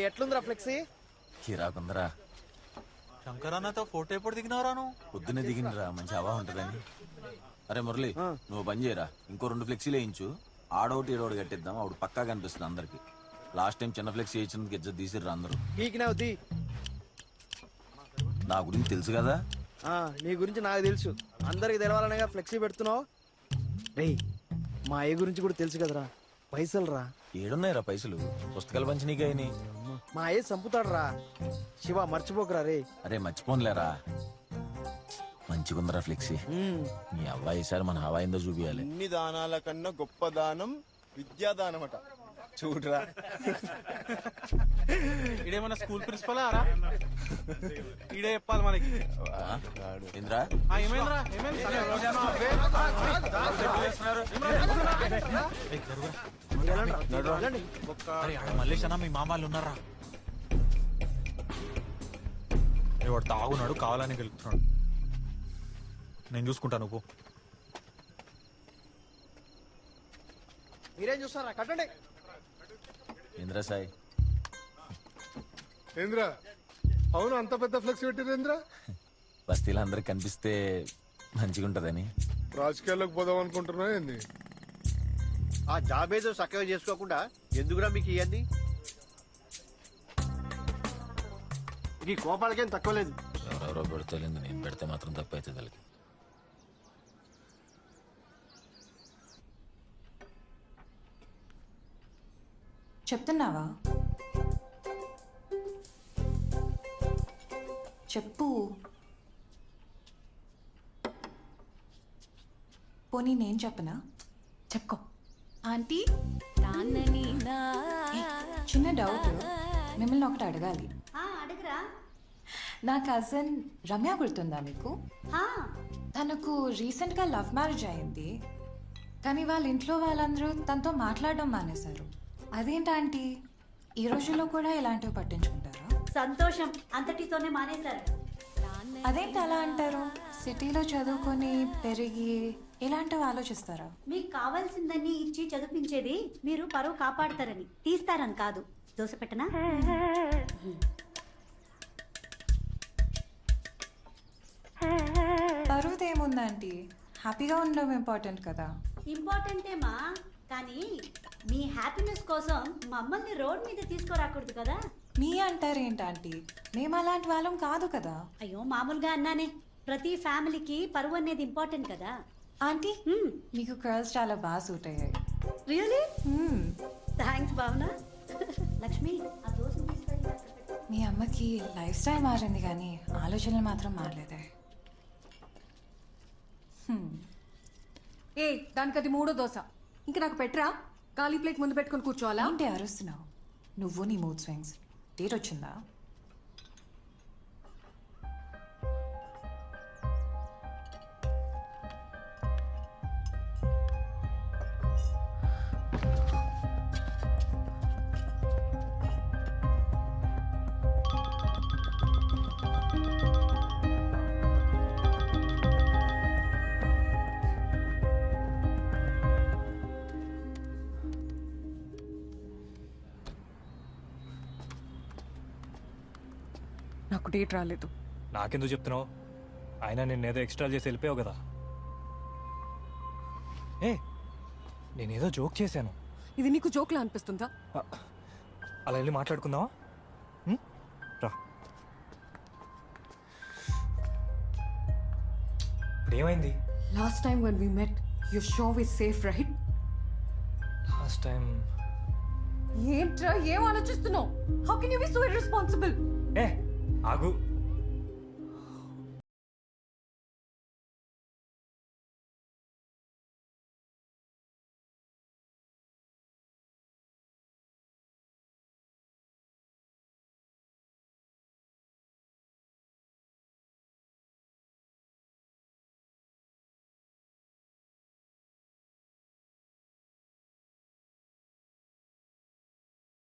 ఎట్లుందిరా flexi? కిరాకుందరా. శంకరన్నతో photo ఎప్పుడు దిగినవరా నువ్వు? పొద్దున్నే దిగిందిరా, మంచి హవా ఉంటదని. అరే మురళి, నువ్వు పని చేయరా, ఇంకో 2 ఫ్లెక్సీలు వేయించు. ఆడోటి ఏడోటి కట్టిద్దాం, అప్పుడు పక్కా కనిపిస్తుంది అందరికి. లాస్ట్ టైం చిన్న ఫ్లెక్సీ వేయించినందుకు ఇజ్జత్ తీసిర్రు అందరూ. పీకినవుద్ది. నా గురించి తెలుసు కదా. నీ గురించి నాకు తెలుసు, అందరికి తెలవాలనేగా ఫ్లెక్సీ పెడుతున్నావు. రేయ్, మా అయ్య గురించి కూడా తెలుసు కదరా, పైసలు రా. ఏడున్నాయిరా పైసలు? పుస్తకాలు పంచినీకైనా మా అయ్య చంపుతాడు రా. శివ మర్చిపోకరా రే. అరే మర్చిపోన్లేరా, మంచిగుందరా ఫ్లెక్సీ. మీ అవ్వాయి ఈసారి మన హవా ఏందో చూపియాలి. అన్ని దానాల కన్నా గొప్ప దానం విద్యాదానం అట. చూడరా, ఇదేమన్నా స్కూల్ ప్రిన్సిపల్ ఆరా? ఈడే చెప్పాలి మనకి. ఏంద్రా ఏమైందిరా? మల్లేష్ అన్న మీ మామ వాళ్ళు ఉన్నారా? వాడు తాగున్నాడు, కావాలని గెలుపుతున్నాడు. నేను చూసుకుంటాను, నువ్వు మీరేం చూస్తారా? కట్టండి. ఏంద్రా సాయి? ఏంద్రా, అవును అంత పెద్ద ఫ్లెక్స్ పెట్టిరేంద్రా? బస్తీలో అందరికి కనిపిస్తే మంచిగుంటదని. రాజకీయాల్లోకి పోదాం అనుకుంటున్నా ఏంది? ఆ జాబ్ ఏదో చక్కగా చేసుకోకుండా ఎందుకురా మీకు ఇవన్నీ? ఈ కోపాలకేం తక్కువ లేదు. ఎవరెవరో పెడతలేదు, నేను పెడితే మాత్రం తప్పు అవుతుంది వాళ్ళకి. చెప్తున్నావా? చెప్పు. పోనీ నేను చెప్పనా? చెప్పుకో. ఆంటీ, చిన్న డౌట్, మిమ్మల్ని ఒకటి అడగాలి. అడగరా. నా కజిన్ రమ్య గుర్తుందా మీకు? తనకు రీసెంట్గా లవ్ మ్యారేజ్ అయింది, కానీ వాళ్ళ ఇంట్లో వాళ్ళందరూ తనతో మాట్లాడడం మానేశారు. అదేంటి ఆంటీ, ఈ రోజుల్లో కూడా ఇలాంటివి పట్టించుకుంటారా? సంతోషం, అంతటితోనే మానేశారు. అదేంటి అలా అంటారు? సిటీలో చదువుకొని పెరిగి ఇలాంటివి ఆలోచిస్తారా? మీకు కావాల్సిందని ఇచ్చి చదివించేది మీరు పరువు కాపాడతారని, తీస్తారని కాదు. దోశ పెట్టనా? పరువుదేముంది ఆంటీ, హ్యాపీగా ఉండడం ఇంపార్టెంట్ కదా. ఇంపార్టెంటేమా, కానీ మీ హ్యాపీనెస్ కోసం మమ్మల్ని రోడ్ మీద తీసుకురాకూడదు కదా. మీ అంటారేంటి ఆంటీ, మేము అలాంటి వాళ్ళం కాదు కదా. అయ్యో, మామూలుగా అన్నానే. ప్రతి ఫ్యామిలీకి పరువు అనేది ఇంపార్టెంట్ కదా. ఆంటీ, మీకు కర్ల్స్ చాలా బాగా సూట్ అయ్యాయి. రియలీ? థ్యాంక్స్ భావన. లక్ష్మి, ఆ దోశ తీసుకెళ్ళి. మీ అమ్మకి లైఫ్ స్టైల్ మారింది కానీ ఆలోచనలు మాత్రం మారలేదే. ఏ, దానికి అది 3వ దోశ. ఇంకా నాకు పెట్టరా? ఖాళీ ప్లేట్ ముందు పెట్టుకొని కూర్చోవాలా? ఏంటి అరుస్తున్నావు? నువ్వు నీ మూడ్ స్వింగ్స్. డేట్ వచ్చిందా? నాకు డేట్ రాలేదు. నాకెందుకు చెప్తున్నావు? అయినా నేనేదో ఎక్స్ట్రా చేసి వెళ్ళిపోయావు కదా. నేనేదో జోక్ చేశాను. ఇది నీకు జోక్లా అనిపిస్తుందా? అలా వెళ్ళి మాట్లాడుకుందామా? రా. ఇప్పుడు ఏమైంది? Last time when we met, your show is safe, right? Last time ఏంట్రా, ఏం ఆలోచిస్తున్నావు? How can you be so irresponsible? ఆగు.